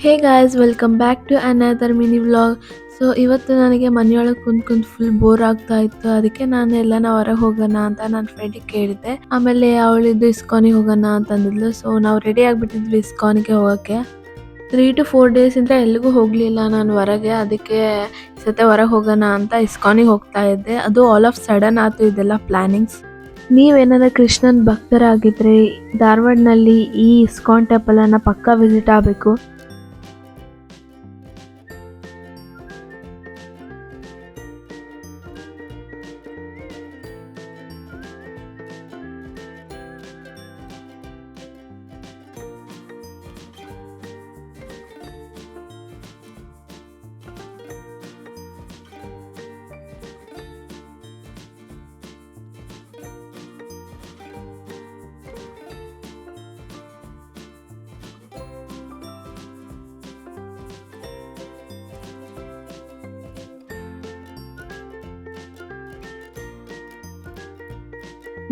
Hey guys, welcome back to another mini vlog. So ಇವತ್ತು ನನಗೆ ಮನೆಯೊಳಗೆ ಕುಂತ್ ಫುಲ್ ಬೋರ್ ಆಗ್ತಾ ಇತ್ತು. ಅದಕ್ಕೆ ನಾನು ಎಲ್ಲಾನ ಹೊರಗೆ ಹೋಗೋಣ ಅಂತ ನನ್ನ ಫ್ರೆಂಡಿಗೆ ಕೇಳಿದೆ. ಆಮೇಲೆ ಅವಳಿದ್ದು ಇಸ್ಕಾನಿಗೆ ಹೋಗೋಣ ಅಂತ ಅಂದಿದ್ಲು. ಸೊ ನಾವು ರೆಡಿ ಆಗಿಬಿಟ್ಟಿದ್ವಿ ಇಸ್ಕಾನಿಗೆ ಹೋಗೋಕ್ಕೆ. 3 to 4 ಡೇಸಿಂದ ಎಲ್ಲಿಗೂ ಹೋಗಲಿಲ್ಲ ನಾನು ಹೊರಗೆ. ಅದಕ್ಕೆ ಸತೆ ಹೊರಗೆ ಹೋಗೋಣ ಅಂತ ಇಸ್ಕಾನಿಗೆ ಹೋಗ್ತಾ ಇದ್ದೆ. ಅದು ಆಲ್ ಆಫ್ ಸಡನ್ ಆಯ್ತು ಇದೆಲ್ಲ ಪ್ಲಾನಿಂಗ್ಸ್. ನೀವೇನಾದ್ರೂ ಕೃಷ್ಣನ್ ಭಕ್ತರಾಗಿದ್ರೆ ಧಾರವಾಡನಲ್ಲಿ ಈ ಇಸ್ಕಾನ್ ಟೆಂಪಲನ್ನು ಪಕ್ಕಾ ವಿಸಿಟ್ ಆಗಬೇಕು.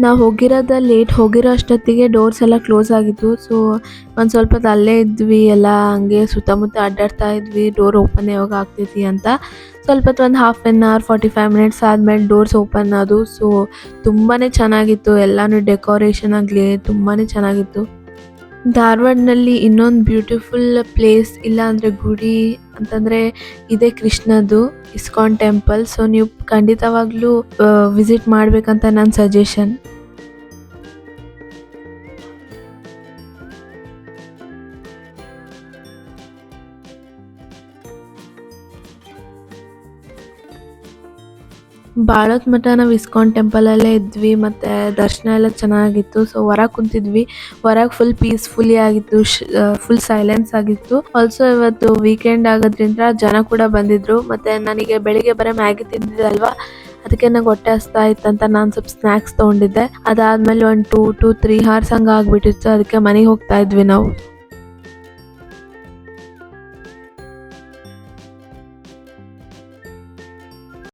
ನಾವು ಲೇಟ್ ಹೋಗಿರೋ ಅಷ್ಟೊತ್ತಿಗೆ ಡೋರ್ಸ್ ಎಲ್ಲ ಕ್ಲೋಸ್ ಆಗಿತ್ತು. ಸೊ ಒಂದು ಸ್ವಲ್ಪ ಹೊತ್ತು ಅಲ್ಲೇ ಇದ್ವಿ, ಎಲ್ಲ ಹಂಗೆ ಸುತ್ತಮುತ್ತ ಅಡ್ಡಾಡ್ತಾ ಇದ್ವಿ, ಡೋರ್ ಓಪನ್ ಯಾವಾಗ ಆಗ್ತೈತಿ ಅಂತ. ಸ್ವಲ್ಪ ಹೊತ್ತು ಒಂದು 1/2 hour 45 minutes ಆದಮೇಲೆ ಡೋರ್ಸ್ ಓಪನ್ ಆದವು. ಸೊ ತುಂಬಾ ಚೆನ್ನಾಗಿತ್ತು, ಎಲ್ಲನೂ ಡೆಕೋರೇಷನ್ ಆಗಲಿ ತುಂಬಾ ಚೆನ್ನಾಗಿತ್ತು. ಧಾರವಾಡನಲ್ಲಿ ಇನ್ನೊಂದು ಬ್ಯೂಟಿಫುಲ್ ಪ್ಲೇಸ್ ಇಲ್ಲ ಅಂದರೆ ಗುಡಿ ಅಂತಂದರೆ ಇದೇ ಕೃಷ್ಣದ್ದು ಇಸ್ಕಾನ್ ಟೆಂಪಲ್. ಸೊ ನೀವು ಖಂಡಿತವಾಗ್ಲೂ ವಿಸಿಟ್ ಮಾಡಬೇಕಂತ ನನ್ನ ಸಜೆಷನ್. ಬಾಳೋತ್ ಮಠ ನಾವು ಇಸ್ಕಾನ್ ಟೆಂಪಲಲ್ಲೇ ಇದ್ವಿ, ಮತ್ತು ದರ್ಶನ ಎಲ್ಲ ಚೆನ್ನಾಗಿತ್ತು. ಸೊ ಹೊರಗೆ ಕುಂತಿದ್ವಿ, ಹೊರಗೆ ಫುಲ್ ಪೀಸ್ಫುಲಿ ಆಗಿತ್ತು, ಫುಲ್ ಸೈಲೆನ್ಸ್ ಆಗಿತ್ತು. ಆಲ್ಸೋ ಇವತ್ತು ವೀಕೆಂಡ್ ಆಗೋದ್ರಿಂದ ಜನ ಕೂಡ ಬಂದಿದ್ರು. ಮತ್ತು ನನಗೆ ಬೆಳಿಗ್ಗೆ ಬರೀ ಮ್ಯಾಗಿ ತಿಂದಿದ್ದೆ ಅಲ್ವಾ, ಅದಕ್ಕೆ ನಂಗೆ ಹೊಟ್ಟೆ ಹಸ್ತಾ ಇತ್ತಂತ ನಾನು ಸ್ವಲ್ಪ ಸ್ನ್ಯಾಕ್ಸ್ ತೊಗೊಂಡಿದ್ದೆ. ಅದಾದಮೇಲೆ ಒಂದು 2 to 3 hours ಹಂಗೆ ಆಗಿಬಿಟ್ಟಿತ್ತು. ಅದಕ್ಕೆ ಮನೆಗೆ ಹೋಗ್ತಾ ಇದ್ವಿ ನಾವು.